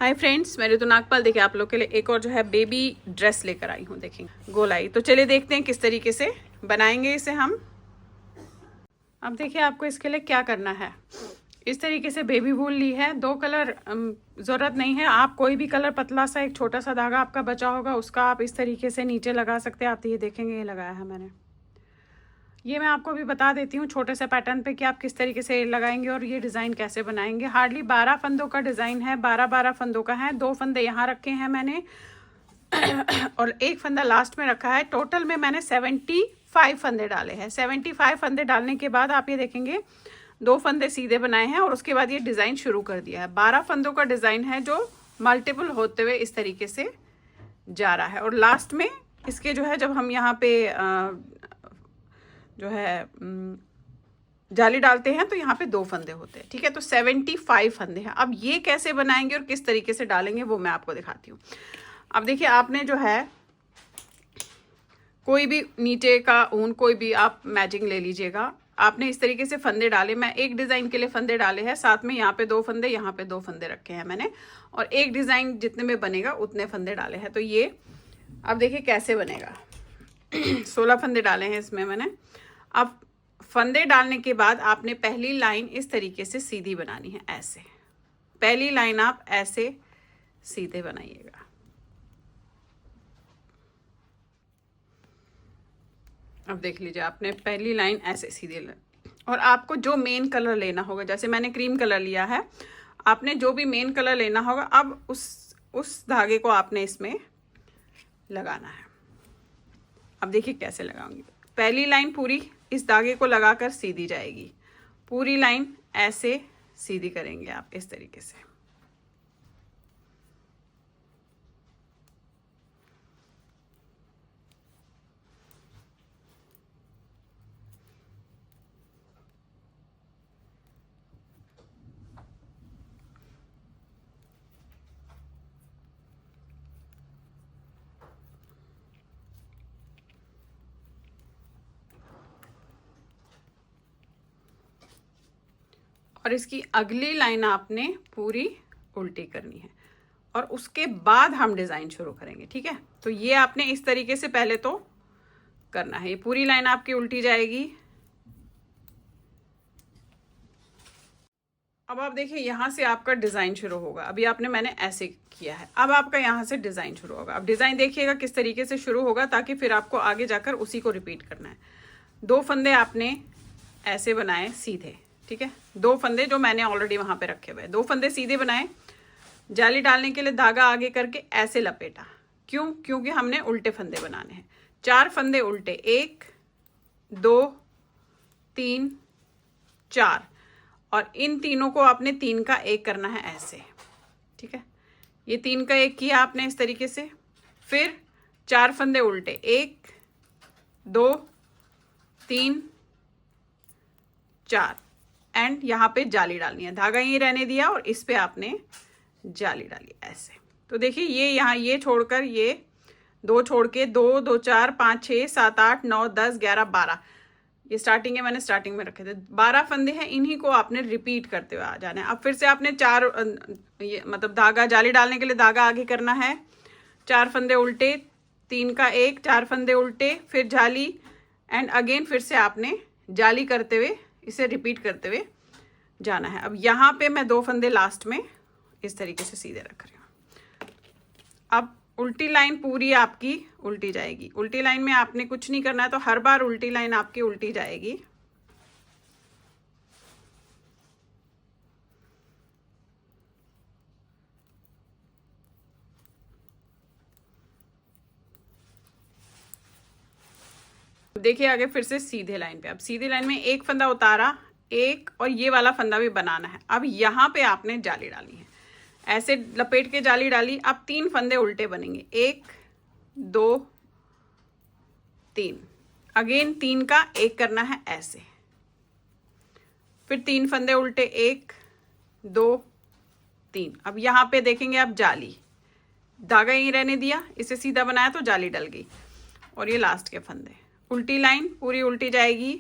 Hi friends, मैं ऋतु नागपाल देखिए आप लोग के लिए एक और जो है बेबी ड्रेस लेकर आई हूँ। देखेंगे गोलाई। तो चलिए देखते हैं किस तरीके से बनाएंगे इसे हम। अब देखिए आपको इसके लिए क्या करना है। इस तरीके से बेबी वूल ली है। 2 कलर ज़रूरत नहीं है, आप कोई भी कलर पतला सा एक छोटा सा धागा आपका बचा होगा उसका आप इस तरीके से नीचे लगा सकते हैं। आप ये देखेंगे ये लगाया है मैंने। ये मैं आपको भी बता देती हूँ छोटे से पैटर्न पे कि आप किस तरीके से लगाएंगे और ये डिज़ाइन कैसे बनाएंगे। हार्डली 12 फंदों का डिज़ाइन है, 12 फंदों का है। 2 फंदे यहाँ रखे हैं मैंने और एक फंदा लास्ट में रखा है। टोटल में मैंने 75 फंदे डाले हैं। 75 फंदे डालने के बाद आप ये देखेंगे 2 फंदे सीधे बनाए हैं और उसके बाद ये डिज़ाइन शुरू कर दिया है। 12 फंदों का डिज़ाइन है जो मल्टीपल होते हुए इस तरीके से जा रहा है। और लास्ट में इसके जो है जब हम यहाँ पे जो है जाली डालते हैं तो यहाँ पे 2 फंदे होते हैं। ठीक है, तो 75 फंदे हैं। अब ये कैसे बनाएंगे और किस तरीके से डालेंगे वो मैं आपको दिखाती हूँ। अब देखिए आपने जो है कोई भी नीचे का ऊन कोई भी आप मैचिंग ले लीजिएगा। आपने इस तरीके से फंदे डाले। मैं एक डिज़ाइन के लिए फंदे डाले हैं, साथ में यहाँ पे 2 फंदे, यहाँ पे 2 फंदे रखे हैं मैंने, और एक डिज़ाइन जितने में बनेगा उतने फंदे डाले हैं। तो ये अब देखिए कैसे बनेगा। 16 फंदे डाले हैं इसमें मैंने। अब फंदे डालने के बाद आपने पहली लाइन इस तरीके से सीधी बनानी है। ऐसे पहली लाइन आप ऐसे सीधे बनाइएगा। अब देख लीजिए आपने पहली लाइन ऐसे सीधे और आपको जो मेन कलर लेना होगा, जैसे मैंने क्रीम कलर लिया है, आपने जो भी मेन कलर लेना होगा अब उस धागे को आपने इसमें लगाना है। अब देखिए कैसे लगाऊंगी। पहली लाइन पूरी इस धागे को लगाकर सीधी जाएगी। पूरी लाइन ऐसे सीधी करेंगे आप इस तरीके से। और इसकी अगली लाइन आपने पूरी उल्टी करनी है और उसके बाद हम डिज़ाइन शुरू करेंगे। ठीक है, तो ये आपने इस तरीके से पहले तो करना है। ये पूरी लाइन आपकी उल्टी जाएगी। अब आप देखिए यहाँ से आपका डिज़ाइन शुरू होगा। अभी आपने मैंने ऐसे किया है, अब आपका यहाँ से डिज़ाइन शुरू होगा। अब डिज़ाइन देखिएगा किस तरीके से शुरू होगा ताकि फिर आपको आगे जाकर उसी को रिपीट करना है। 2 फंदे आपने ऐसे बनाए सीधे। ठीक है, 2 फंदे जो मैंने ऑलरेडी वहाँ पे रखे हुए हैं, 2 फंदे सीधे बनाए। जाली डालने के लिए धागा आगे करके ऐसे लपेटा। क्यों? क्योंकि हमने उल्टे फंदे बनाने हैं। 4 फंदे उल्टे, 1 2 3 4, और इन तीनों को आपने 3 का 1 करना है ऐसे। ठीक है, ये 3 का 1 किया आपने इस तरीके से। फिर 4 फंदे उल्टे, 1 2 3 4, एंड यहाँ पे जाली डालनी है। धागा यहीं रहने दिया और इस पे आपने जाली डाली ऐसे। तो देखिए ये यहाँ ये छोड़कर ये 2 छोड़ के 2 2 4 5 6 7 8 9 10 11 12, ये स्टार्टिंग है, मैंने स्टार्टिंग में रखे थे। 12 फंदे हैं, इन्हीं को आपने रिपीट करते हुए आ जाना है। अब फिर से आपने 4 ये मतलब धागा जाली डालने के लिए धागा आगे करना है। 4 फंदे उल्टे, 3 का 1, 4 फंदे उल्टे, फिर जाली, एंड अगेन फिर से आपने जाली करते हुए इसे रिपीट करते हुए जाना है। अब यहाँ पे मैं 2 फंदे लास्ट में इस तरीके से सीधे रख रही हूँ। अब उल्टी लाइन पूरी आपकी उल्टी जाएगी। उल्टी लाइन में आपने कुछ नहीं करना है, तो हर बार उल्टी लाइन आपकी उल्टी जाएगी। देखिए आगे फिर से सीधे लाइन पे। अब सीधे लाइन में एक फंदा उतारा, एक, और ये वाला फंदा भी बनाना है। अब यहाँ पे आपने जाली डाली है, ऐसे लपेट के जाली डाली। अब 3 फंदे उल्टे बनेंगे, 1 2 3, अगेन 3 का 1 करना है ऐसे। फिर 3 फंदे उल्टे, 1 2 3। अब यहाँ पे देखेंगे आप जाली, धागा यहीं रहने दिया, इसे सीधा बनाया तो जाली डल गई। और ये लास्ट के फंदे, उल्टी लाइन पूरी उल्टी जाएगी।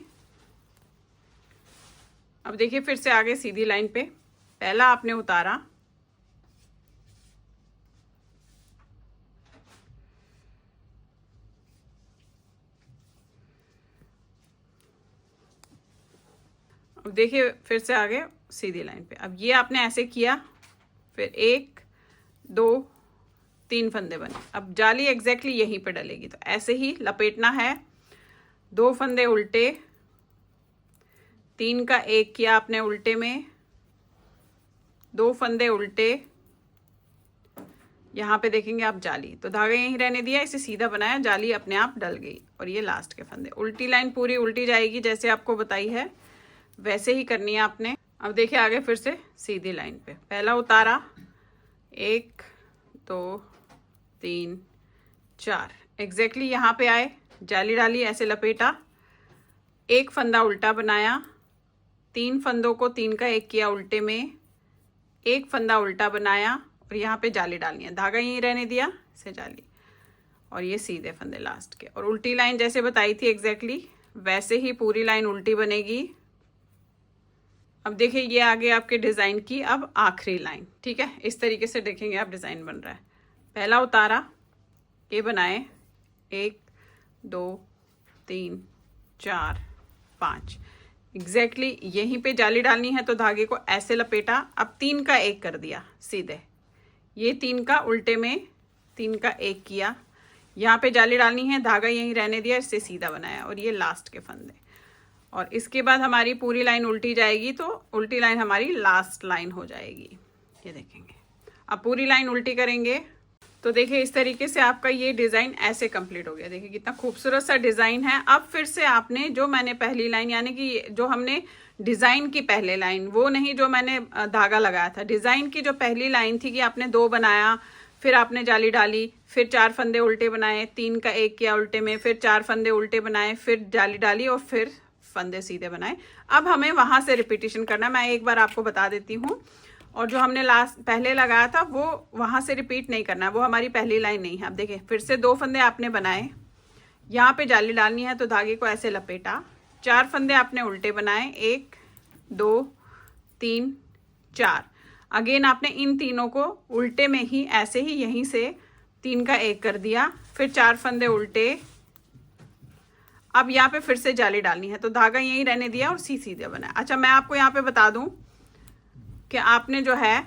अब देखिए फिर से आगे सीधी लाइन पे पहला आपने उतारा, देखिए फिर से आगे सीधी लाइन पे। अब ये आपने ऐसे किया, फिर 1 2 3 फंदे बने। अब जाली एग्जैक्टली यहीं पे डलेगी, तो ऐसे ही लपेटना है। 2 फंदे उल्टे, 3 का 1 किया आपने उल्टे में, 2 फंदे उल्टे, यहाँ पे देखेंगे आप जाली, तो धागा यहीं रहने दिया, इसे सीधा बनाया, जाली अपने आप डल गई। और ये लास्ट के फंदे, उल्टी लाइन पूरी उल्टी जाएगी जैसे आपको बताई है, वैसे ही करनी है आपने। अब देखिए आगे फिर से सीधी लाइन पे, पहला उतारा, 1 2 3 4, एग्जैक्टली यहाँ पे आए, जाली डाली, ऐसे लपेटा, 1 फंदा उल्टा बनाया, 3 फंदों को 3 का 1 किया उल्टे में, 1 फंदा उल्टा बनाया, और यहाँ पे जाली डालनी है, धागा यहीं रहने दिया, से जाली, और ये सीधे फंदे लास्ट के। और उल्टी लाइन जैसे बताई थी एग्जैक्टली वैसे ही पूरी लाइन उल्टी बनेगी। अब देखिए ये आगे आपके डिज़ाइन की अब आखिरी लाइन, ठीक है, इस तरीके से देखेंगे आप डिज़ाइन बन रहा है। पहला उतारा, ये बनाए, 1 2 3 4 5, एग्जैक्टली यहीं पे जाली डालनी है, तो धागे को ऐसे लपेटा, अब 3 का 1 कर दिया सीधे, ये 3 का उल्टे में 3 का 1 किया, यहाँ पे जाली डालनी है, धागा यहीं रहने दिया, इससे सीधा बनाया, और ये लास्ट के फंदे। और इसके बाद हमारी पूरी लाइन उल्टी जाएगी, तो उल्टी लाइन हमारी लास्ट लाइन हो जाएगी, ये देखेंगे। अब पूरी लाइन उल्टी करेंगे, तो देखिए इस तरीके से आपका ये डिज़ाइन ऐसे कंप्लीट हो गया। देखिए कितना खूबसूरत सा डिज़ाइन है। अब फिर से आपने जो मैंने पहली लाइन, यानी कि जो हमने डिज़ाइन की पहले लाइन, वो नहीं जो मैंने धागा लगाया था, डिज़ाइन की जो पहली लाइन थी कि आपने 2 बनाया, फिर आपने जाली डाली, फिर 4 फंदे उल्टे बनाए, 3 का 1 किया उल्टे में, फिर 4 फंदे उल्टे बनाए, फिर जाली डाली, और फिर फंदे सीधे बनाए। अब हमें वहाँ से रिपीटिशन करना है, मैं एक बार आपको बता देती हूँ। और जो हमने लास्ट पहले लगाया था वो वहाँ से रिपीट नहीं करना है, वो हमारी पहली लाइन नहीं है। अब देखिए फिर से 2 फंदे आपने बनाए, यहाँ पे जाली डालनी है, तो धागे को ऐसे लपेटा, 4 फंदे आपने उल्टे बनाए, 1 2 3 4, अगेन आपने इन तीनों को उल्टे में ही ऐसे ही यहीं से 3 का 1 कर दिया, फिर 4 फंदे उल्टे। अब यहाँ पे फिर से जाली डालनी है, तो धागा यहीं रहने दिया और सीधे बनाया। अच्छा मैं आपको यहाँ पे बता दूं कि आपने जो है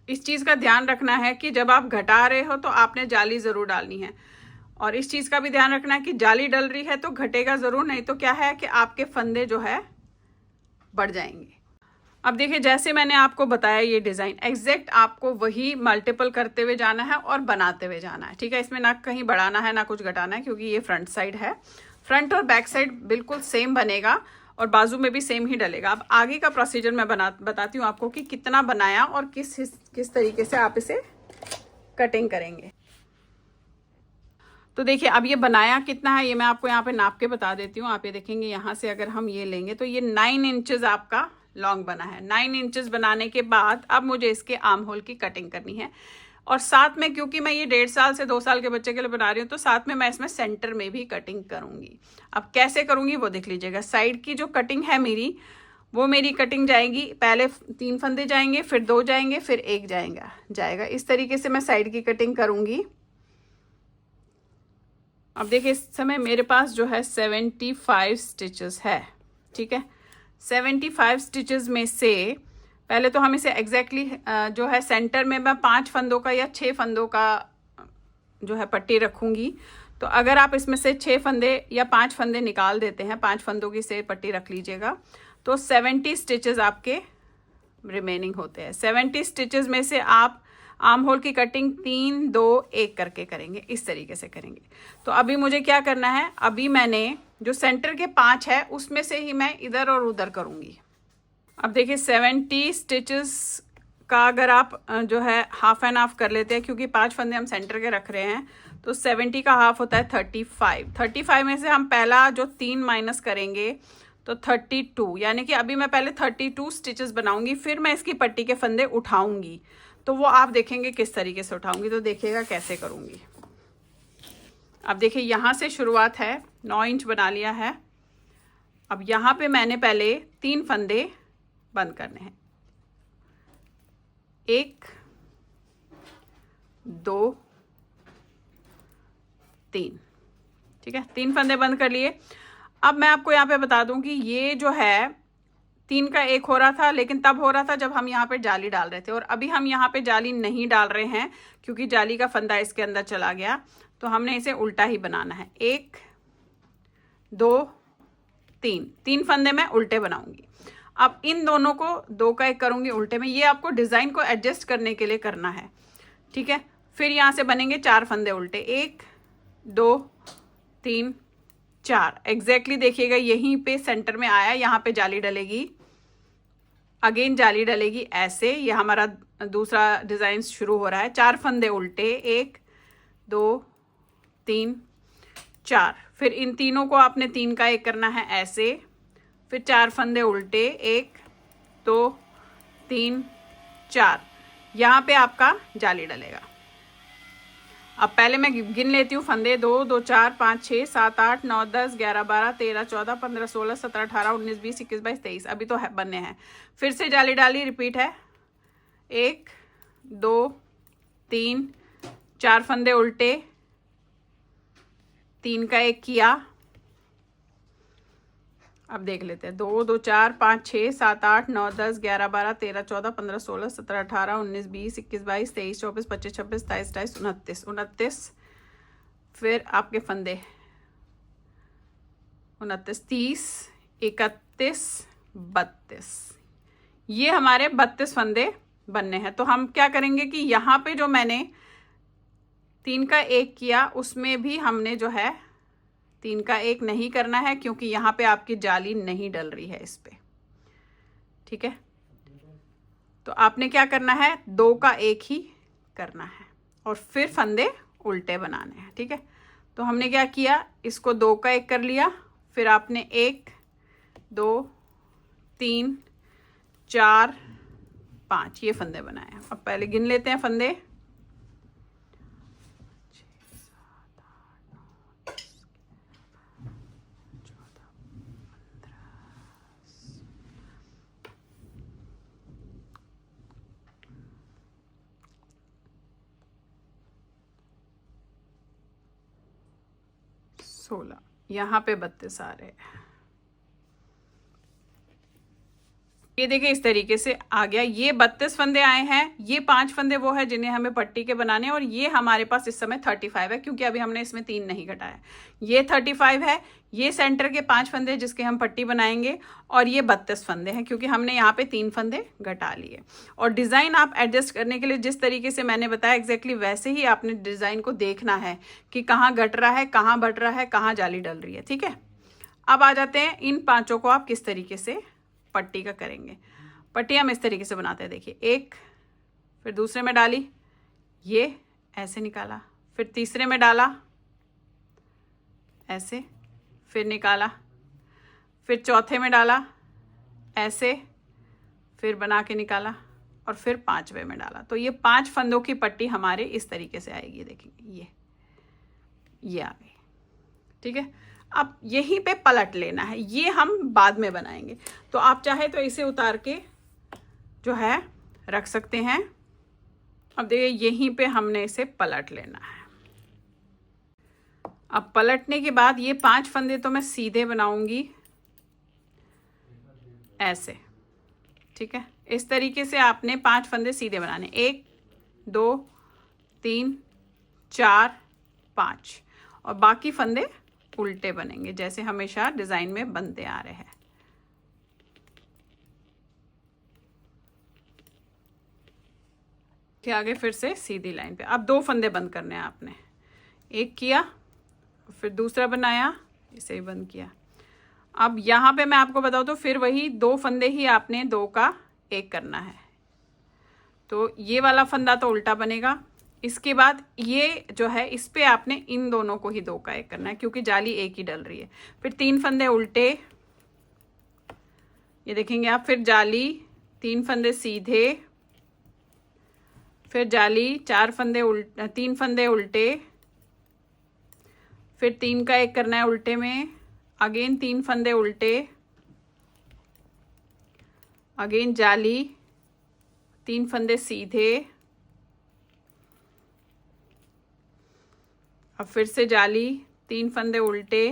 इस चीज़ का ध्यान रखना है कि जब आप घटा रहे हो तो आपने जाली ज़रूर डालनी है, और इस चीज़ का भी ध्यान रखना है कि जाली डल रही है तो घटेगा ज़रूर, नहीं तो क्या है कि आपके फंदे जो है बढ़ जाएंगे। अब देखिए जैसे मैंने आपको बताया ये डिज़ाइन एग्जैक्ट आपको वही मल्टीपल करते हुए जाना है और बनाते हुए जाना है, ठीक है। इसमें ना कहीं बढ़ाना है ना कुछ घटाना है, क्योंकि ये फ्रंट साइड है। फ्रंट और बैक साइड बिल्कुल सेम बनेगा और बाजू में भी सेम ही डलेगा। अब आगे का प्रोसीजर मैं बताती हूँ आपको कि कितना बनाया और किस तरीके से आप इसे कटिंग करेंगे। तो देखिए अब ये बनाया कितना है ये मैं आपको यहाँ पे नाप के बता देती हूँ। आप ये देखेंगे यहाँ से अगर हम ये लेंगे तो ये 9 इंचेस आपका लॉन्ग बना है। 9 इंचेस बनाने के बाद अब मुझे इसके आर्म होल की कटिंग करनी है, और साथ में क्योंकि मैं ये 1.5 साल से 2 साल के बच्चे के लिए बना रही हूँ तो साथ में मैं इसमें सेंटर में भी कटिंग करूँगी। अब कैसे करूँगी वो देख लीजिएगा। साइड की जो कटिंग है मेरी कटिंग जाएगी, पहले 3 फंदे जाएंगे, फिर 2 जाएंगे, फिर 1 जाएगा। इस तरीके से मैं साइड की कटिंग करूँगी। अब देखिए इस समय मेरे पास जो है 75 स्टिचेस है, ठीक है। 75 स्टिचेस में से पहले तो हम इसे एग्जैक्टली जो है सेंटर में मैं 5 फंदों का या 6 फंदों का जो है पट्टी रखूँगी। तो अगर आप इसमें से 6 फंदे या 5 फंदे निकाल देते हैं, 5 फंदों की से पट्टी रख लीजिएगा, तो 70 स्टिचेस आपके रिमेनिंग होते हैं। 70 स्टिचेस में से आप आर्म होल की कटिंग 3 2 1 करके करेंगे, इस तरीके से करेंगे। तो अभी मुझे क्या करना है, अभी मैंने जो सेंटर के 5 है उसमें से ही मैं इधर और उधर करूँगी। अब देखिए 70 स्टिचेस का अगर आप जो है हाफ एंड हाफ कर लेते हैं, क्योंकि 5 फंदे हम सेंटर के रख रहे हैं, तो 70 का हाफ होता है 35। 35 में से हम पहला जो 3 माइनस करेंगे तो 32, यानी कि अभी मैं पहले 32 स्टिचेस बनाऊंगी, फिर मैं इसकी पट्टी के फंदे उठाऊंगी। तो वो आप देखेंगे किस तरीके से उठाऊंगी, तो देखिएगा कैसे करूंगी। अब देखिए यहाँ से शुरुआत है, 9 इंच बना लिया है। अब यहाँ पे मैंने पहले 3 फंदे बंद करने हैं, 1 2 3, ठीक है। 3 फंदे बंद कर लिए। अब मैं आपको यहाँ पे बता दूं कि ये जो है 3 का 1 हो रहा था, लेकिन तब हो रहा था जब हम यहाँ पे जाली डाल रहे थे, और अभी हम यहाँ पे जाली नहीं डाल रहे हैं क्योंकि जाली का फंदा इसके अंदर चला गया। तो हमने इसे उल्टा ही बनाना है। 1 2 3, 3 फंदे मैं उल्टे बनाऊंगी। अब इन दोनों को 2 का 1 करूंगी उल्टे में। ये आपको डिजाइन को एडजस्ट करने के लिए करना है, ठीक है। फिर यहाँ से बनेंगे 4 फंदे उल्टे। 1 2 3 4, एग्जैक्टली देखिएगा यहीं पे सेंटर में आया, यहाँ पे जाली डलेगी, अगेन जाली डलेगी ऐसे। ये हमारा दूसरा डिजाइन शुरू हो रहा है। 4 फंदे उल्टे, 1 2 3 4। फिर इन तीनों को आपने 3 का 1 करना है ऐसे। फिर 4 फंदे उल्टे, 1 2 3 4, यहाँ पे आपका जाली डलेगा। अब पहले मैं गिन लेती हूँ फंदे। 2 2 4 5 6 7 8 9 10 11 12 13 14 15 16 17 18 19 20 21 22 23, अभी तो बनने हैं। फिर से जाली डाली, रिपीट है। 1 2 3 4 फंदे उल्टे, 3 का 1 किया। अब देख लेते हैं। 2 2 4 5 6 7 8 9 10 11 12 13 14 15 16 17 18 19 20 21 22 23 24 25 26 27 28 29। फिर आपके फंदे 29 30 31 32, ये हमारे 32 फंदे बनने हैं। तो हम क्या करेंगे कि यहाँ पे जो मैंने 3 का 1 किया उसमें भी हमने जो है 3 का 1 नहीं करना है, क्योंकि यहाँ पे आपकी जाली नहीं डल रही है इस पे, ठीक है। तो आपने क्या करना है, 2 का 1 ही करना है और फिर फंदे उल्टे बनाने हैं, ठीक है। तो हमने क्या किया, इसको 2 का 1 कर लिया। फिर आपने 1 2 3 4 5 ये फंदे बनाए। अब पहले गिन लेते हैं फंदे। 16, यहाँ पे 32 आ रहे हैं। ये देखिए इस तरीके से आ गया। ये 32 फंदे आए हैं। ये 5 फंदे वो है जिन्हें हमें पट्टी के बनाने हैं, और ये हमारे पास इस समय 35 है, क्योंकि अभी हमने इसमें 3 नहीं घटाया। ये 35 है, ये सेंटर के 5 फंदे जिसके हम पट्टी बनाएंगे, और ये 32 फंदे हैं क्योंकि हमने यहाँ पे 3 फंदे घटा लिए। और डिज़ाइन आप एडजस्ट करने के लिए जिस तरीके से मैंने बताया एग्जैक्टली वैसे ही आपने डिज़ाइन को देखना है कि कहाँ घट रहा है, कहाँ बढ़ रहा है, कहाँ जाली डल रही है, ठीक है। अब आ जाते हैं इन 5 को आप किस तरीके से पट्टी का करेंगे। पट्टी हम इस तरीके से बनाते हैं। देखिए, 1, फिर दूसरे में डाली, ये ऐसे निकाला, फिर तीसरे में डाला ऐसे, फिर निकाला, फिर चौथे में डाला ऐसे, फिर बना के निकाला, और फिर 5वें में डाला। तो ये 5 फंदों की पट्टी हमारे इस तरीके से आएगी। देखेंगे ये आ गई, ठीक है। अब यहीं पे पलट लेना है, ये हम बाद में बनाएंगे। तो आप चाहे तो इसे उतार के जो है रख सकते हैं। अब देखिए यहीं पे हमने इसे पलट लेना है। अब पलटने के बाद ये 5 फंदे तो मैं सीधे बनाऊंगी ऐसे, ठीक है। इस तरीके से आपने 5 फंदे सीधे बनाने, 1 2 3 4 5, और बाकी फंदे उल्टे बनेंगे जैसे हमेशा डिजाइन में बनते आ रहे हैं। आगे फिर से सीधी लाइन पे। अब 2 फंदे बंद करने हैं आपने। 1 किया, फिर दूसरा बनाया, इसे ही बंद किया। अब यहाँ पे मैं आपको बताऊँ तो फिर वही 2 फंदे ही आपने 2 का 1 करना है। तो ये वाला फंदा तो उल्टा बनेगा। इसके बाद ये जो है इस पे आपने इन दोनों को ही 2 का 1 करना है, क्योंकि जाली एक ही डल रही है। फिर 3 फंदे उल्टे, ये देखेंगे आप, फिर जाली, 3 फंदे सीधे, फिर जाली, 4 फंदे उल्टे, 3 फंदे उल्टे, फिर 3 का 1 करना है उल्टे में, अगेन 3 फंदे उल्टे, अगेन जाली, 3 फंदे सीधे, अब फिर से जाली, 3 फंदे उल्टे,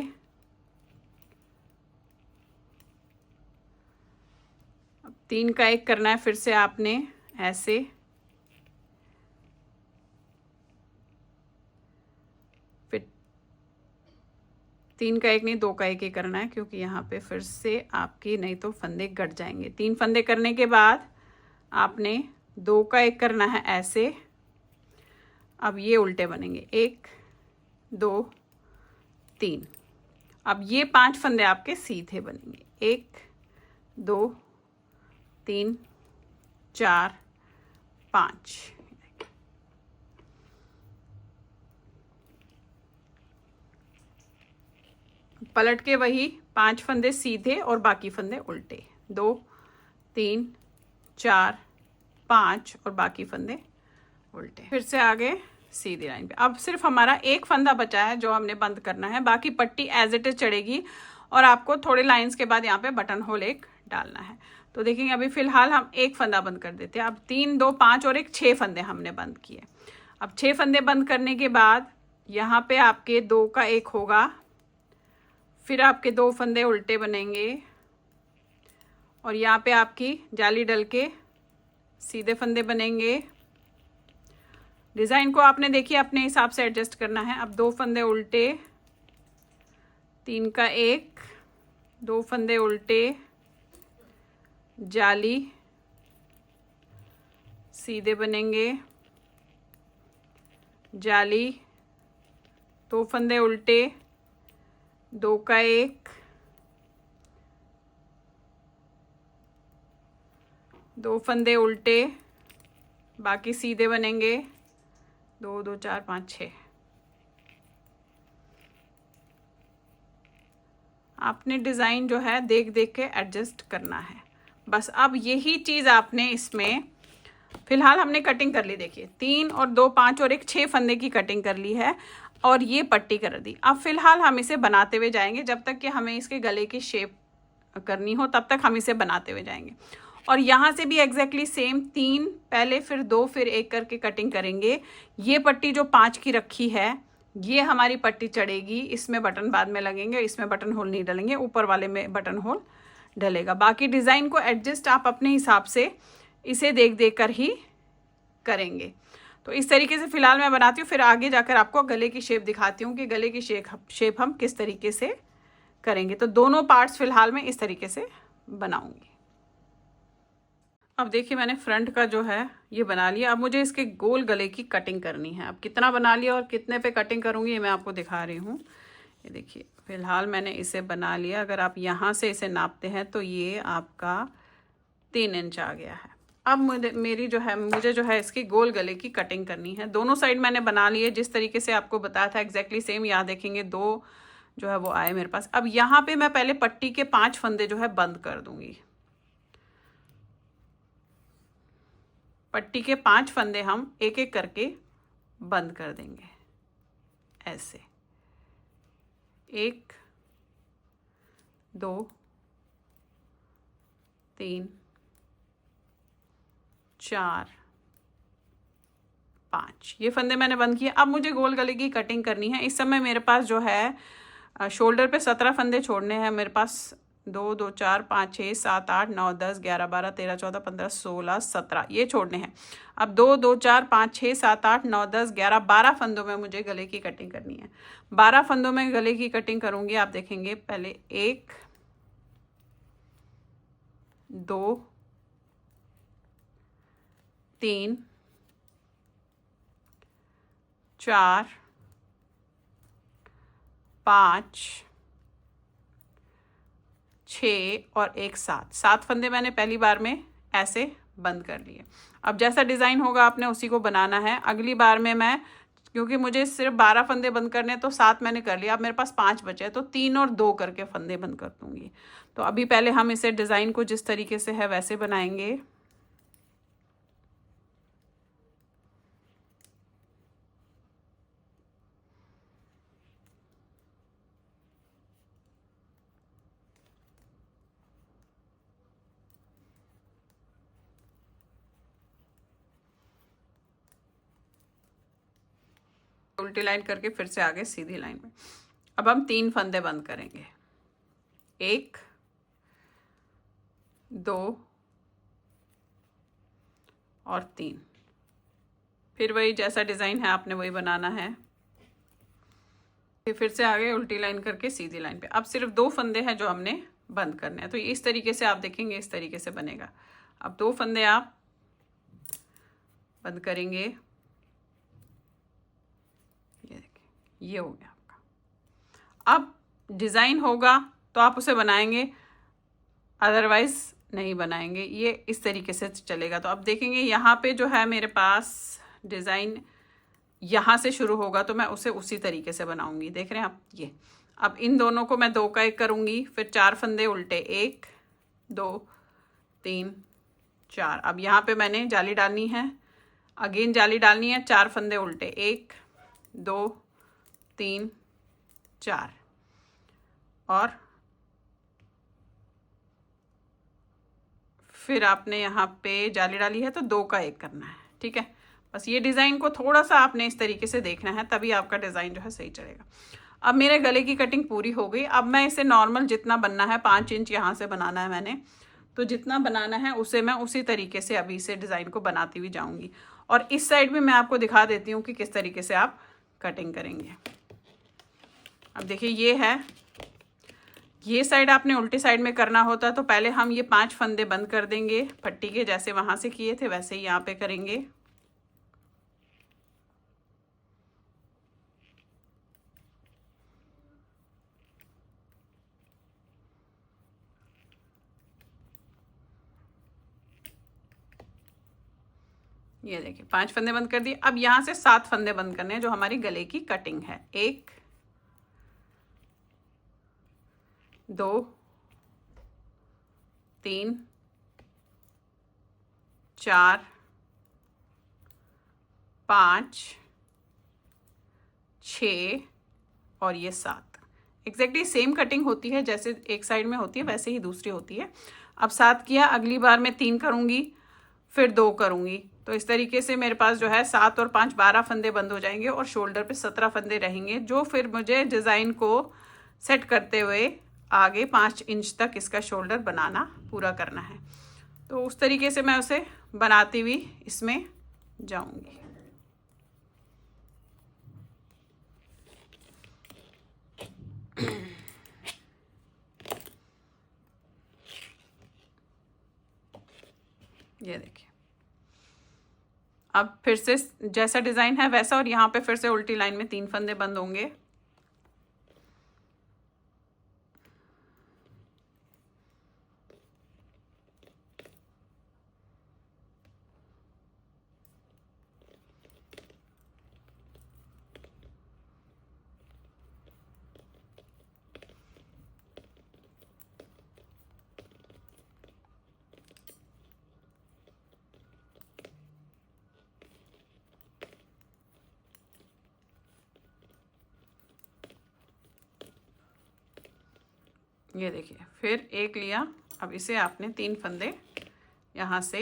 3 का 1 करना है, फिर से आपने ऐसे, फिर 3 का 1 नहीं 2 का 1 ही करना है, क्योंकि यहाँ पे फिर से आपकी नहीं तो फंदे कट जाएंगे। 3 फंदे करने के बाद आपने 2 का 1 करना है ऐसे। अब ये उल्टे बनेंगे, 1 2 3। अब ये 5 फंदे आपके सीधे बनेंगे, 1 2 3 4 5। पलट के वही 5 फंदे सीधे और बाकी फंदे उल्टे, 2 3 4 5 और बाकी फंदे उल्टे। फिर से आगे सीधी लाइन पे। अब सिर्फ हमारा एक फंदा बचा है जो हमने बंद करना है, बाकी पट्टी एज इट इज चढ़ेगी और आपको थोड़े लाइंस के बाद यहाँ पे बटन होल एक डालना है। तो देखेंगे अभी फिलहाल हम एक फंदा बंद कर देते हैं। अब 3 2 5 और 1 6 फंदे हमने बंद किए। अब 6 फंदे बंद करने के बाद यहाँ पे आपके 2 का 1 होगा, फिर आपके 2 फंदे उल्टे बनेंगे और यहाँ पे आपकी जाली डल के सीधे फंदे बनेंगे। डिज़ाइन को आपने देखिए अपने हिसाब से एडजस्ट करना है। अब 2 फंदे उल्टे, 3 का 1, 2 फंदे उल्टे, जाली, सीधे बनेंगे, जाली, 2 फंदे उल्टे, 2 का 1, 2 फंदे उल्टे, बाकी सीधे बनेंगे, 2 2 4 5 6। आपने डिज़ाइन जो है देख देख के एडजस्ट करना है बस। अब यही चीज़ आपने इसमें, फिलहाल हमने कटिंग कर ली, देखिए 3 और 2 5 और 1 6 फंदे की कटिंग कर ली है और ये पट्टी कर दी। अब फिलहाल हम इसे बनाते हुए जाएंगे, जब तक कि हमें इसके गले की शेप करनी हो तब तक हम इसे बनाते हुए जाएंगे। और यहाँ से भी एग्जैक्टली सेम 3 पहले, फिर 2, फिर 1 करके कटिंग करेंगे। ये पट्टी जो 5 की रखी है ये हमारी पट्टी चढ़ेगी, इसमें बटन बाद में लगेंगे, इसमें बटन होल नहीं डलेंगे, ऊपर वाले में बटन होल डलेगा। बाकी डिज़ाइन को एडजस्ट आप अपने हिसाब से इसे देख देख कर ही करेंगे। तो इस तरीके से फ़िलहाल मैं बनाती हूँ, फिर आगे जाकर आपको गले की शेप दिखाती हूँ कि गले की शेप हम किस तरीके से करेंगे। तो दोनों पार्ट्स फ़िलहाल मैं इस तरीके से बनाऊँगी। अब देखिए मैंने फ्रंट का जो है ये बना लिया। अब मुझे इसके गोल गले की कटिंग करनी है। अब कितना बना लिया और कितने पे कटिंग करूँगी ये मैं आपको दिखा रही हूँ। ये देखिए फ़िलहाल मैंने इसे बना लिया। अगर आप यहाँ से इसे नापते हैं तो ये आपका 3 इंच आ गया है। अब मुझे जो है इसकी गोल गले की कटिंग करनी है। दोनों साइड मैंने बना लिए जिस तरीके से आपको बताया था एग्जैक्टली सेम। यहाँ देखेंगे 2 जो है वो आए मेरे पास। अब यहाँ पे मैं पहले पट्टी के 5 फंदे जो है बंद कर दूंगी। पट्टी के 5 फंदे हम एक एक करके बंद कर देंगे ऐसे। 1 2 3 4 5 ये फंदे मैंने बंद किए। अब मुझे गोल गले की कटिंग करनी है। इस समय मेरे पास जो है शोल्डर पे 17 फंदे छोड़ने हैं मेरे पास। 2 2 4 5 6 7 8 9 10 11 12 13 14 15 16 17 ये छोड़ने हैं। अब 2 2 4 5 6 7 8 9 10 11 12 फंदों में मुझे गले की कटिंग करनी है। 12 फंदों में गले की कटिंग करूँगी। आप देखेंगे पहले 1 2 3 4 5 6 और 1 7 फंदे मैंने पहली बार में ऐसे बंद कर लिए। अब जैसा डिज़ाइन होगा आपने उसी को बनाना है। अगली बार में मैं, क्योंकि मुझे सिर्फ 12 फंदे बंद करने, तो 7 मैंने कर लिया। अब मेरे पास 5 बचे हैं तो 3 और 2 करके फंदे बंद कर दूंगी। तो अभी पहले हम इसे डिज़ाइन को जिस तरीके से है वैसे बनाएंगे। उल्टी लाइन करके फिर से आगे सीधी लाइन में। अब हम 3 फंदे बंद करेंगे। 1 2 और 3। फिर वही जैसा डिज़ाइन है आपने वही बनाना है। फिर से आगे उल्टी लाइन करके सीधी लाइन पे। अब सिर्फ 2 फंदे हैं जो हमने बंद करने हैं, तो इस तरीके से आप देखेंगे, इस तरीके से बनेगा। अब 2 फंदे आप बंद करेंगे, ये देखिए ये हो गया आपका। अब डिज़ाइन होगा तो आप उसे बनाएंगे, अदरवाइज नहीं बनाएंगे, ये इस तरीके से चलेगा। तो अब देखेंगे यहाँ पे जो है मेरे पास डिज़ाइन यहाँ से शुरू होगा, तो मैं उसे उसी तरीके से बनाऊंगी। देख रहे हैं आप ये। अब इन दोनों को मैं 2 का 1 करूँगी, फिर 4 फंदे उल्टे, 1 2 3 4। अब यहाँ पे मैंने जाली डालनी है, अगेन जाली डालनी है, 4 फंदे उल्टे, 1 2 3 4, और फिर आपने यहाँ पे जाली डाली है तो 2 का 1 करना है। ठीक है, बस ये डिज़ाइन को थोड़ा सा आपने इस तरीके से देखना है, तभी आपका डिज़ाइन जो है सही चलेगा। अब मेरे गले की कटिंग पूरी हो गई। अब मैं इसे नॉर्मल जितना बनना है, 5 इंच यहाँ से बनाना है मैंने, तो जितना बनाना है उसे मैं उसी तरीके से अभी से डिज़ाइन को बनाती हुई जाऊँगी। और इस साइड भी मैं आपको दिखा देती हूँ कि किस तरीके से आप कटिंग करेंगे। अब देखिए ये है, ये साइड आपने उल्टी साइड में करना होता तो पहले हम ये 5 फंदे बंद कर देंगे पट्टी के, जैसे वहाँ से किए थे वैसे ही यहाँ पे करेंगे। ये देखिए 5 फंदे बंद कर दिए। अब यहाँ से 7 फंदे बंद करने हैं जो हमारी गले की कटिंग है। 1 2 3 4 5 6 और ये 7। एग्जैक्टली सेम कटिंग होती है, जैसे एक साइड में होती है वैसे ही दूसरी होती है। अब 7 किया, अगली बार मैं 3 करूँगी, फिर 2 करूँगी, तो इस तरीके से मेरे पास जो है 7 और 5 12 फंदे बंद हो जाएंगे और शोल्डर पे 17 फंदे रहेंगे, जो फिर मुझे डिज़ाइन को सेट करते हुए आगे 5 इंच तक इसका शोल्डर बनाना पूरा करना है। तो उस तरीके से मैं उसे बनाती हुई इसमें जाऊंगी। ये देखिए, अब फिर से जैसा डिज़ाइन है वैसा, और यहाँ पे फिर से उल्टी लाइन में 3 फंदे बंद होंगे। ये देखिए, फिर 1 लिया, अब इसे आपने 3 फंदे यहाँ से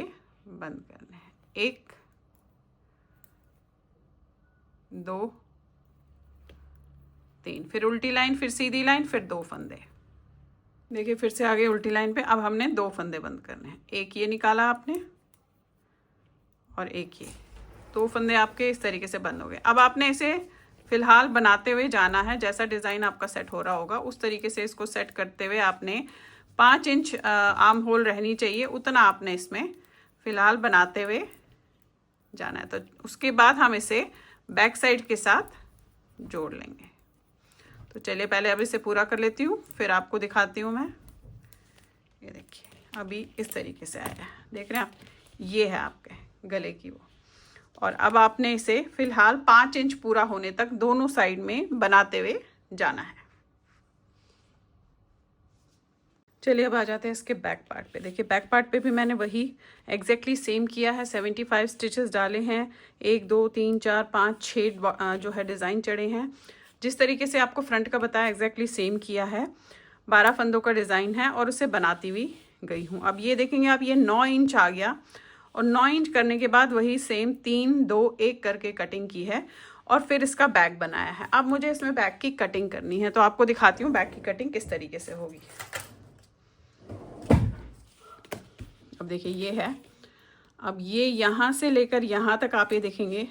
बंद करने हैं। 1 2 3, फिर उल्टी लाइन, फिर सीधी लाइन, फिर 2 फंदे। देखिए फिर से आगे उल्टी लाइन पे। अब हमने 2 फंदे बंद करने हैं। 1 ये निकाला आपने और 1 ये, 2 फंदे आपके इस तरीके से बंद हो गए। अब आपने इसे फिलहाल बनाते हुए जाना है, जैसा डिज़ाइन आपका सेट हो रहा होगा उस तरीके से इसको सेट करते हुए आपने 5 इंच आर्म होल रहनी चाहिए, उतना आपने इसमें फिलहाल बनाते हुए जाना है। तो उसके बाद हम इसे बैक साइड के साथ जोड़ लेंगे। तो चलिए पहले अब इसे पूरा कर लेती हूँ, फिर आपको दिखाती हूँ मैं। ये देखिए अभी इस तरीके से आया, देख रहे हैं आप, ये है आपके गले की वो। और अब आपने इसे फिलहाल 5 इंच पूरा होने तक दोनों साइड में बनाते हुए जाना है। चलिए अब आ जाते हैं इसके बैक पार्ट पे। देखिए बैक पार्ट पे भी मैंने वही एग्जैक्टली सेम किया है। 75 स्टिचेस डाले हैं, 1 2 3 4 5 6 जो है डिज़ाइन चढ़े हैं। जिस तरीके से आपको फ्रंट का बताया एग्जैक्टली सेम किया है। 12 फंदों का डिज़ाइन है और उसे बनाती हुई गई हूँ। अब ये देखेंगे आप, ये 9 इंच आ गया, और 9 इंच करने के बाद वही सेम 3 2 1 करके कटिंग की है और फिर इसका बैक बनाया है। अब मुझे इसमें बैक की कटिंग करनी है, तो आपको दिखाती हूँ बैक की कटिंग किस तरीके से होगी। अब देखिए ये है, अब ये यहाँ से लेकर यहाँ तक आप ये देखेंगे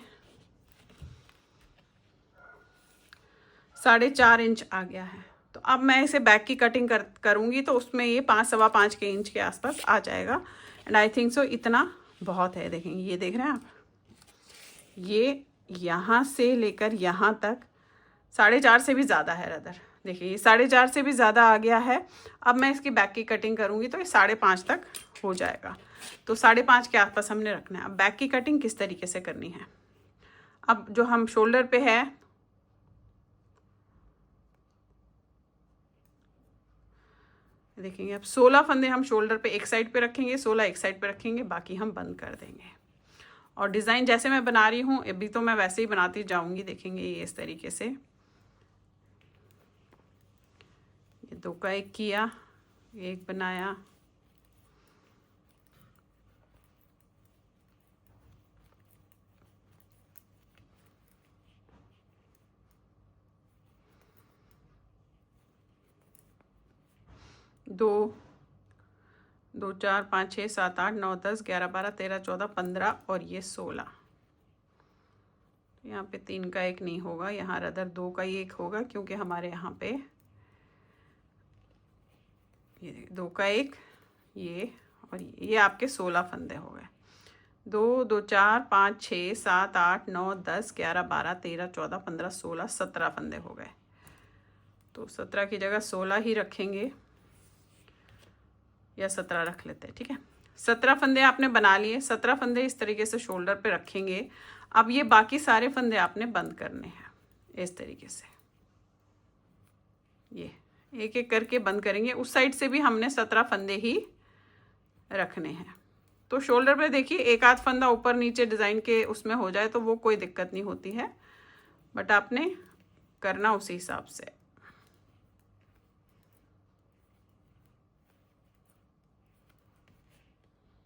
4.5 इंच आ गया है। तो अब मैं इसे बैक की कटिंग करूँगी तो उसमें ये 5-5.25 के इंच के आसपास आ जाएगा। एंड आई थिंक सो इतना बहुत है। देखेंगे, ये देख रहे हैं आप, ये यहाँ से लेकर यहाँ तक 4.5 से भी ज़्यादा है रदर। देखिए ये 4.5 से भी ज़्यादा आ गया है। अब मैं इसकी बैक की कटिंग करूँगी तो ये 5.5 तक हो जाएगा। तो 5.5 के आसपास हमने रखना है। अब बैक की कटिंग किस तरीके से करनी है, अब जो हम शोल्डर पे है, देखेंगे अब 16 फंदे हम शोल्डर पे एक साइड पे रखेंगे, 16 एक साइड पे रखेंगे, बाकी हम बंद कर देंगे। और डिज़ाइन जैसे मैं बना रही हूँ अभी तो मैं वैसे ही बनाती जाऊँगी। देखेंगे ये इस तरीके से, ये 2 का 1 किया, एक बनाया, दो 2 4 5 6 7 8 9 10 11 12 13 14 15 और ये 16। यहाँ पे 3 का 1 नहीं होगा, यहाँ रदर 2 का ही 1 होगा क्योंकि हमारे यहाँ पे ये 2 का 1, ये और ये आपके 16 फंदे हो गए। 2 2 4 5 6 7 8 9 10 11 12 13 14 15 16 17 फंदे हो गए। तो 17 की जगह 16 ही रखेंगे या 17 रख लेते हैं, ठीक है। 17 फंदे आपने बना लिए, 17 फंदे इस तरीके से शोल्डर पे रखेंगे। अब ये बाकी सारे फंदे आपने बंद करने हैं इस तरीके से, ये एक एक करके बंद करेंगे। उस साइड से भी हमने 17 फंदे ही रखने हैं। तो शोल्डर पे देखिए एक आध फंदा ऊपर नीचे डिज़ाइन के उसमें हो जाए तो वो कोई दिक्कत नहीं होती है, बट आपने करना उसी हिसाब से।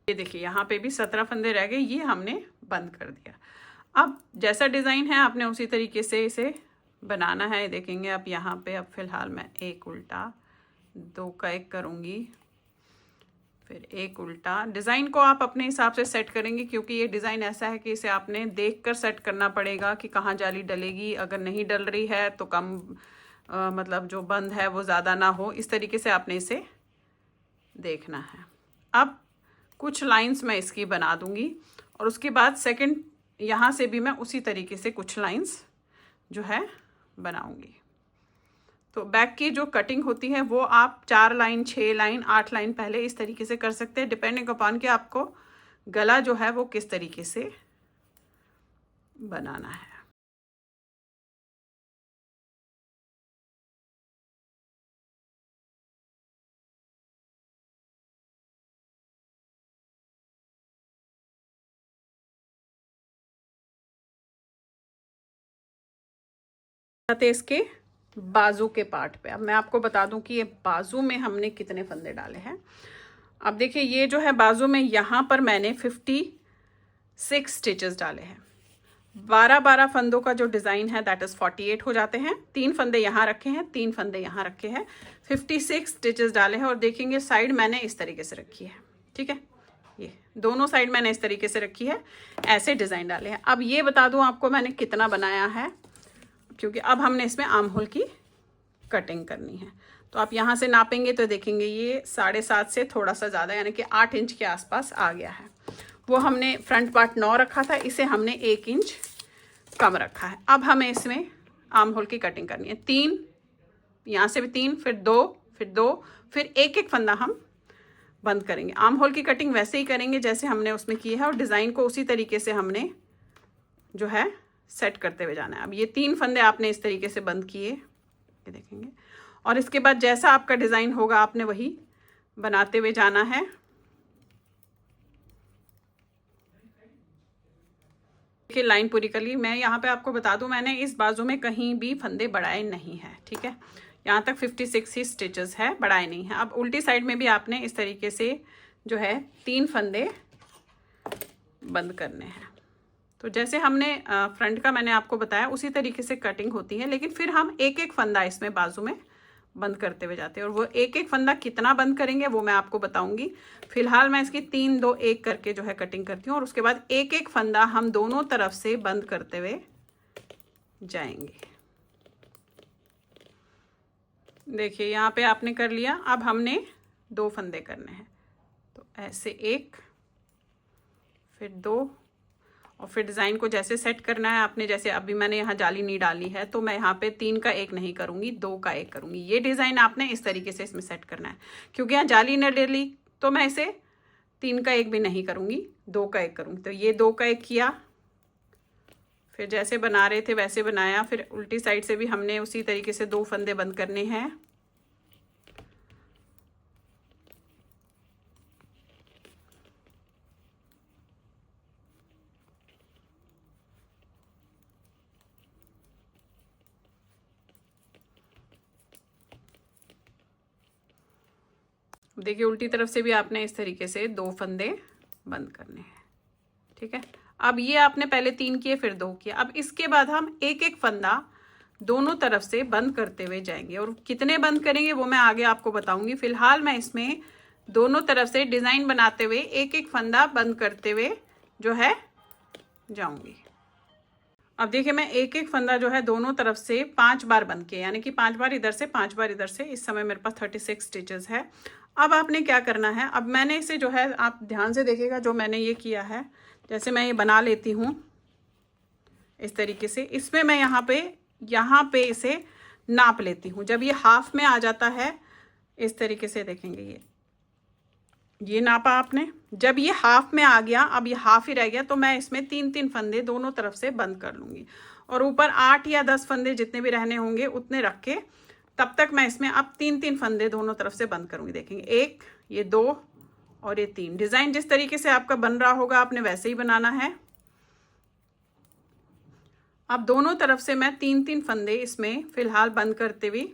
ये देखिए यहाँ पे भी 17 फंदे रह गए, ये हमने बंद कर दिया। अब जैसा डिज़ाइन है आपने उसी तरीके से इसे बनाना है। देखेंगे अब यहाँ पे अब फिलहाल मैं एक उल्टा, 2 का 1 करूँगी, फिर एक उल्टा। डिज़ाइन को आप अपने हिसाब से सेट करेंगे क्योंकि ये डिज़ाइन ऐसा है कि इसे आपने देखकर सेट करना पड़ेगा कि कहाँ जाली डलेगी। अगर नहीं डल रही है तो कम मतलब जो बंद है वो ज़्यादा ना हो, इस तरीके से आपने इसे देखना है। अब कुछ लाइंस मैं इसकी बना दूंगी और उसके बाद सेकंड यहाँ से भी मैं उसी तरीके से कुछ लाइंस जो है बनाऊंगी। तो बैक की जो कटिंग होती है वो आप 4 लाइन 6 लाइन 8 लाइन पहले इस तरीके से कर सकते हैं, डिपेंडिंग अपॉन कि आपको गला जो है वो किस तरीके से बनाना है। इसके बाजू के पार्ट पे अब मैं आपको बता दूं कि ये बाजू में हमने कितने फंदे डाले हैं। अब देखिए ये जो है बाजू में यहाँ पर मैंने 56 स्टिचेस डाले हैं। 12-12 फंदों का जो डिज़ाइन है दैट इज़ 48 हो जाते हैं। 3 फंदे यहाँ रखे हैं, 3 फंदे यहाँ रखे हैं, 56 स्टिचेस डाले हैं। और देखेंगे साइड मैंने इस तरीके से रखी है, ठीक है। ये दोनों साइड मैंने इस तरीके से रखी है, ऐसे डिज़ाइन डाले हैं। अब ये बता दूं आपको मैंने कितना बनाया है, क्योंकि अब हमने इसमें आर्म होल की कटिंग करनी है। तो आप यहाँ से नापेंगे तो देखेंगे ये 7.5 से थोड़ा सा ज़्यादा यानी कि 8 इंच के आसपास आ गया है। वो हमने फ्रंट पार्ट 9 रखा था, इसे हमने 1 इंच कम रखा है। अब हमें इसमें आर्म होल की कटिंग करनी है। 3 यहाँ से भी 3, फिर 2, फिर 2, फिर एक एक फंदा हम बंद करेंगे। आर्म होल की कटिंग वैसे ही करेंगे जैसे हमने उसमें की है और डिज़ाइन को उसी तरीके से हमने जो है सेट करते हुए जाना है। अब ये 3 फंदे आपने इस तरीके से बंद किए, ये देखेंगे। और इसके बाद जैसा आपका डिज़ाइन होगा आपने वही बनाते हुए जाना है। देखिए लाइन पूरी कर ली। मैं यहाँ पे आपको बता दूं मैंने इस बाजू में कहीं भी फंदे बढ़ाए नहीं है, ठीक है। यहाँ तक 56 ही स्टिचेस है, बढ़ाए नहीं है। अब उल्टी साइड में भी आपने इस तरीके से जो है 3 फंदे बंद करने हैं। तो जैसे हमने फ्रंट का मैंने आपको बताया उसी तरीके से कटिंग होती है, लेकिन फिर हम एक एक फंदा इसमें बाजू में बंद करते हुए जाते हैं। और वो एक एक फंदा कितना बंद करेंगे वो मैं आपको बताऊंगी। फिलहाल मैं इसकी 3 2 1 करके जो है कटिंग करती हूँ और उसके बाद एक एक फंदा हम दोनों तरफ से बंद करते हुए जाएंगे। देखिए यहाँ पे आपने कर लिया। अब हमने 2 फंदे करने हैं, तो ऐसे एक, फिर 2, और फिर डिज़ाइन को जैसे सेट करना है आपने, जैसे अभी मैंने यहाँ जाली नहीं डाली है तो मैं यहाँ पे 3 का 1 नहीं करूँगी, 2 का 1 करूँगी। ये डिज़ाइन आपने इस तरीके से इसमें सेट करना है। क्योंकि यहाँ जाली न डाली तो मैं इसे 3 का 1 भी नहीं करूँगी, 2 का 1 करूँगी। तो ये 2 का 1 किया, फिर जैसे बना रहे थे वैसे बनाया, फिर उल्टी साइड से भी हमने उसी तरीके से 2 फंदे बंद करने हैं। देखिए उल्टी तरफ से भी आपने इस तरीके से 2 फंदे बंद करने हैं। ठीक है, अब ये आपने पहले 3 किए फिर 2 किए। अब इसके बाद हम एक एक फंदा दोनों तरफ से बंद करते हुए जाएंगे, और कितने बंद करेंगे वो मैं आगे आपको बताऊंगी। फिलहाल मैं इसमें दोनों तरफ से डिज़ाइन बनाते हुए एक एक फंदा बंद करते हुए जो है जाऊंगी। अब देखिए मैं एक एक फंदा जो है दोनों तरफ से 5 बार बंद किया, यानी कि 5 बार इधर से 5 बार इधर से। इस समय मेरे पास 36 स्टिचेस है। अब आपने क्या करना है, अब मैंने इसे जो है आप ध्यान से देखिएगा, जो मैंने ये किया है, जैसे मैं ये बना लेती हूँ इस तरीके से, इसमें मैं यहाँ पे इसे नाप लेती हूँ। जब ये हाफ में आ जाता है इस तरीके से, देखेंगे ये नापा आपने, जब ये हाफ में आ गया, अब ये हाफ ही रह गया, तो मैं इसमें 3-3 फंदे दोनों तरफ से बंद कर लूँगी, और ऊपर 8 या 10 फंदे जितने भी रहने होंगे उतने रख के तब तक मैं इसमें अब 3-3 फंदे दोनों तरफ से बंद करूँगी। देखेंगे 1, ये 2 और ये 3। डिज़ाइन जिस तरीके से आपका बन रहा होगा आपने वैसे ही बनाना है। अब दोनों तरफ से मैं 3-3 फंदे इसमें फिलहाल बंद करते हुए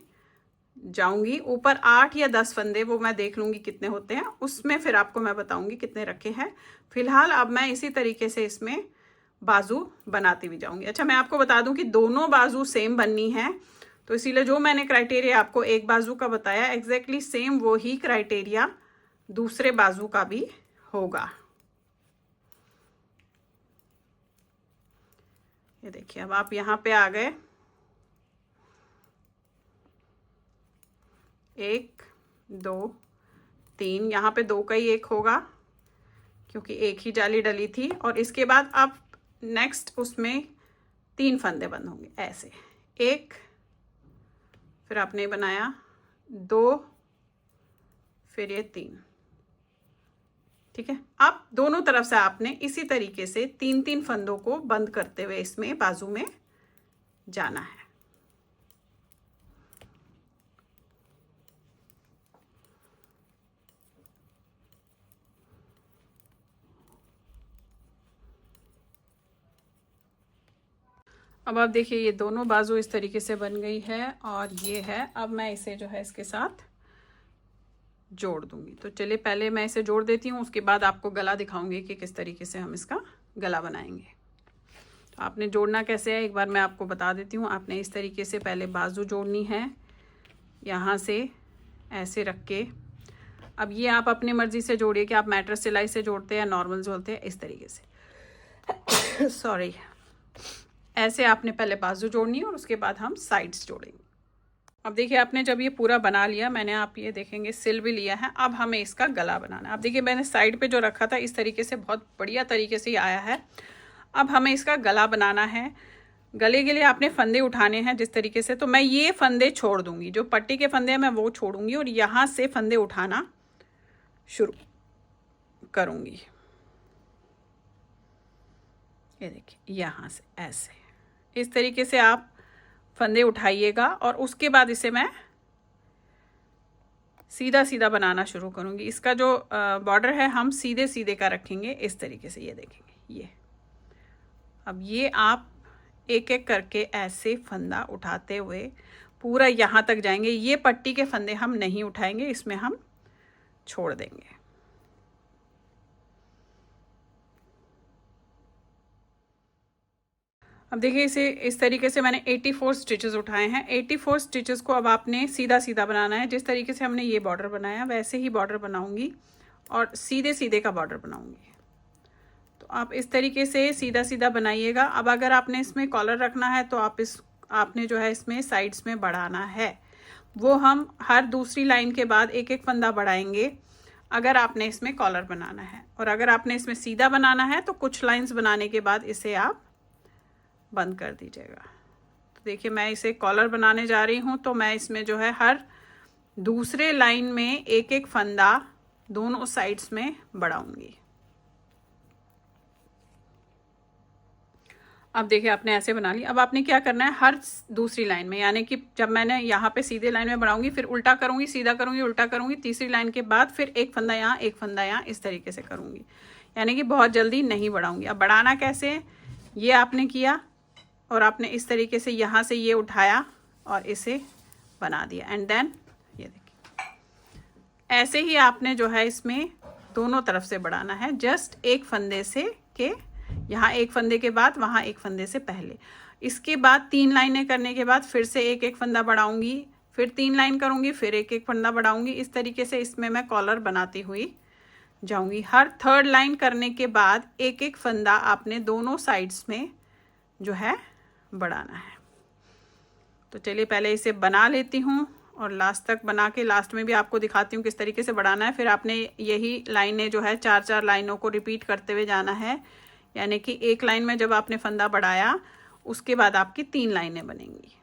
जाऊंगी। ऊपर 8 या 10 फंदे वो मैं देख लूंगी कितने होते हैं, उसमें फिर आपको मैं बताऊंगी कितने रखे हैं। फिलहाल अब मैं इसी तरीके से इसमें बाजू बनाती हुई जाऊंगी। अच्छा, मैं आपको बता दूं कि दोनों बाजू सेम बननी है, तो इसीलिए जो मैंने क्राइटेरिया आपको एक बाजू का बताया, एग्जैक्टली सेम वो ही क्राइटेरिया दूसरे बाजू का भी होगा। ये देखिए अब आप यहाँ पे आ गए, 1 2 3, यहाँ पे 2 का ही 1 होगा क्योंकि एक ही जाली डली थी। और इसके बाद अब नेक्स्ट उसमें 3 फंदे बंद होंगे ऐसे, 1, फिर आपने बनाया 2, फिर ये 3। ठीक है, अब दोनों तरफ से आपने इसी तरीके से 3-3 फंदों को बंद करते हुए इसमें बाजू में जाना है। अब आप देखिए ये दोनों बाजू इस तरीके से बन गई है, और ये है, अब मैं इसे जो है इसके साथ जोड़ दूंगी। तो चलिए पहले मैं इसे जोड़ देती हूँ, उसके बाद आपको गला दिखाऊंगी कि किस तरीके से हम इसका गला बनाएंगे। तो आपने जोड़ना कैसे है एक बार मैं आपको बता देती हूँ। आपने इस तरीके से पहले बाजू जोड़नी है, यहाँ से ऐसे रख के। अब ये आप अपनी मर्जी से जोड़िए कि आप मैट्रेस सिलाई से जोड़ते हैं या नॉर्मल जोड़ते हैं, इस तरीके से सॉरी, ऐसे आपने पहले बाजू जोड़नी है और उसके बाद हम साइड्स जोड़ेंगे। अब देखिए आपने जब ये पूरा बना लिया, मैंने आप ये देखेंगे सिल भी लिया है। अब हमें इसका गला बनाना है। अब देखिए मैंने साइड पे जो रखा था इस तरीके से बहुत बढ़िया तरीके से आया है। अब हमें इसका गला बनाना है। गले के लिए आपने फंदे उठाने हैं जिस तरीके से, तो मैं ये फंदे छोड़ दूंगी, जो पट्टी के फंदे हैं मैं वो छोड़ूंगी और यहाँ से फंदे उठाना शुरू करूँगी। ये देखिए यहाँ से ऐसे इस तरीके से आप फंदे उठाइएगा, और उसके बाद इसे मैं सीधा सीधा बनाना शुरू करूँगी। इसका जो बॉर्डर है हम सीधे सीधे का रखेंगे इस तरीके से। ये देखेंगे ये, अब ये आप एक एक करके ऐसे फंदा उठाते हुए पूरा यहाँ तक जाएंगे। ये पट्टी के फंदे हम नहीं उठाएंगे, इसमें हम छोड़ देंगे। अब देखिए इसे इस तरीके से मैंने 84 स्टिचेस उठाए हैं। 84 स्टिचेस को अब आपने सीधा सीधा बनाना है। जिस तरीके से हमने ये बॉर्डर बनाया वैसे ही बॉर्डर बनाऊंगी और सीधे सीधे का बॉर्डर बनाऊंगी। तो आप इस तरीके से सीधा सीधा बनाइएगा। अब अगर आपने इसमें कॉलर रखना है तो आपने जो है इसमें साइड्स में बढ़ाना है, वो हम हर दूसरी लाइन के बाद एक एक फंदा बढ़ाएंगे अगर आपने इसमें कॉलर बनाना है। और अगर आपने इसमें सीधा बनाना है तो कुछ लाइंस बनाने के बाद इसे आप बंद कर दीजिएगा। तो देखिए मैं इसे कॉलर बनाने जा रही हूँ, तो मैं इसमें जो है हर दूसरे लाइन में एक एक फंदा दोनों साइड्स में बढ़ाऊंगी। अब देखिए आपने ऐसे बना ली। अब आपने क्या करना है, हर दूसरी लाइन में, यानी कि जब मैंने यहाँ पे सीधे लाइन में बढ़ाऊंगी, फिर उल्टा करूंगी, सीधा करूंगी, उल्टा करूंगी, तीसरी लाइन के बाद फिर एक फंदा यहाँ, एक फंदा यहाँ, इस तरीके से करूंगी। यानी कि बहुत जल्दी नहीं बढ़ाऊंगी। अब बढ़ाना कैसे, ये आपने किया और आपने इस तरीके से यहाँ से ये उठाया और इसे बना दिया। एंड देन ये देखिए ऐसे ही आपने जो है इसमें दोनों तरफ से बढ़ाना है, जस्ट एक फंदे से के यहाँ एक फंदे के बाद वहाँ एक फंदे से पहले। इसके बाद 3 लाइनें करने के बाद फिर से एक एक फंदा बढ़ाऊंगी, फिर 3 लाइन करूंगी, फिर एक एक फंदा बढ़ाऊंगी। इस तरीके से इसमें मैं कॉलर बनाती हुई जाऊंगी। हर 3rd लाइन करने के बाद एक एक फंदा आपने दोनों साइड्स में जो है बढ़ाना है। तो चलिए पहले इसे बना लेती हूँ और लास्ट तक बना के लास्ट में भी आपको दिखाती हूँ किस तरीके से बढ़ाना है। फिर आपने यही लाइनें जो है 4-4 लाइनों को रिपीट करते हुए जाना है। यानी कि एक लाइन में जब आपने फंदा बढ़ाया उसके बाद आपकी 3 लाइनें बनेंगी।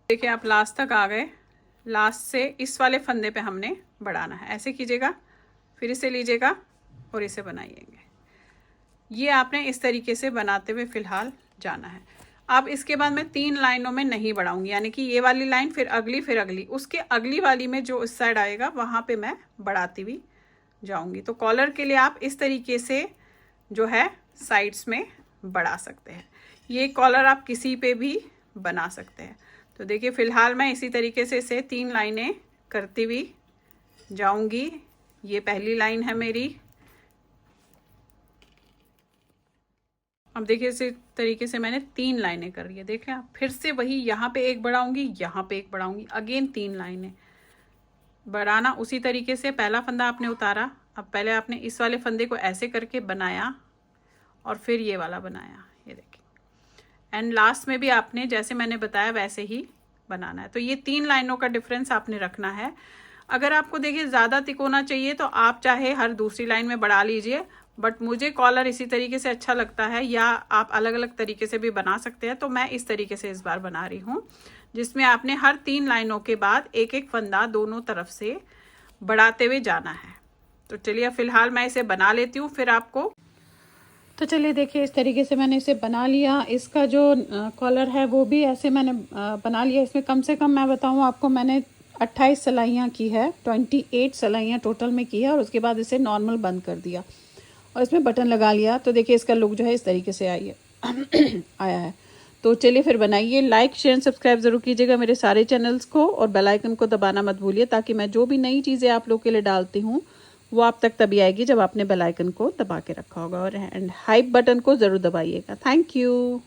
देखिए आप लास्ट तक आ गए। लास्ट से इस वाले फंदे पे हमने बढ़ाना है। ऐसे कीजिएगा, फिर इसे लीजिएगा और इसे बनाइएगा। ये आपने इस तरीके से बनाते हुए फिलहाल जाना है। अब इसके बाद मैं 3 लाइनों में नहीं बढ़ाऊंगी, यानी कि ये वाली लाइन, फिर अगली, उसके अगली वाली में जो इस साइड आएगा वहाँ पे मैं बढ़ाती हुई जाऊंगी। तो कॉलर के लिए आप इस तरीके से जो है साइड्स में बढ़ा सकते हैं। ये कॉलर आप किसी पे भी बना सकते हैं। तो देखिए फिलहाल मैं इसी तरीके से इसे 3 लाइनें करती हुई जाऊंगी। ये पहली लाइन है मेरी। अब देखिए इसी तरीके से मैंने 3 लाइनें कर रही है। देखें आप, फिर से वही यहाँ पे एक बढ़ाऊंगी, यहाँ पे एक बढ़ाऊंगी, अगेन 3 लाइनें बढ़ाना। उसी तरीके से पहला फंदा आपने उतारा, अब पहले आपने इस वाले फंदे को ऐसे करके बनाया और फिर ये वाला बनाया, ये देखिए। एंड लास्ट में भी आपने जैसे मैंने बताया वैसे ही बनाना है। तो ये 3 लाइनों का डिफरेंस आपने रखना है। अगर आपको देखिए ज़्यादा तिकोना चाहिए तो आप चाहे हर दूसरी लाइन में बढ़ा लीजिए, बट मुझे कॉलर इसी तरीके से अच्छा लगता है, या आप अलग अलग तरीके से भी बना सकते हैं। तो मैं इस तरीके से इस बार बना रही हूँ, जिसमें आपने हर 3 लाइनों के बाद एक एक फंदा दोनों तरफ से बढ़ाते हुए जाना है। तो चलिए फिलहाल मैं इसे बना लेती हूँ, फिर आपको। तो चलिए देखिए इस तरीके से मैंने इसे बना लिया। इसका जो कॉलर है वो भी ऐसे मैंने बना लिया। इसमें कम से कम मैं बताऊँ आपको, मैंने 28 सिलाइयाँ की है, 28 सिलाइयाँ टोटल में की है। और उसके बाद इसे नॉर्मल बंद कर दिया और इसमें बटन लगा लिया। तो देखिए इसका लुक जो है इस तरीके से आया है। तो चलिए फिर बनाइए। लाइक शेयर सब्सक्राइब ज़रूर कीजिएगा मेरे सारे चैनल्स को, और बेल आइकन को दबाना मत भूलिए, ताकि मैं जो भी नई चीज़ें आप लोग के लिए डालती हूँ वो आप तक तभी आएगी जब आपने बेल आइकन को दबा के रखा होगा। और हाइप बटन को ज़रूर दबाइएगा। Thank you.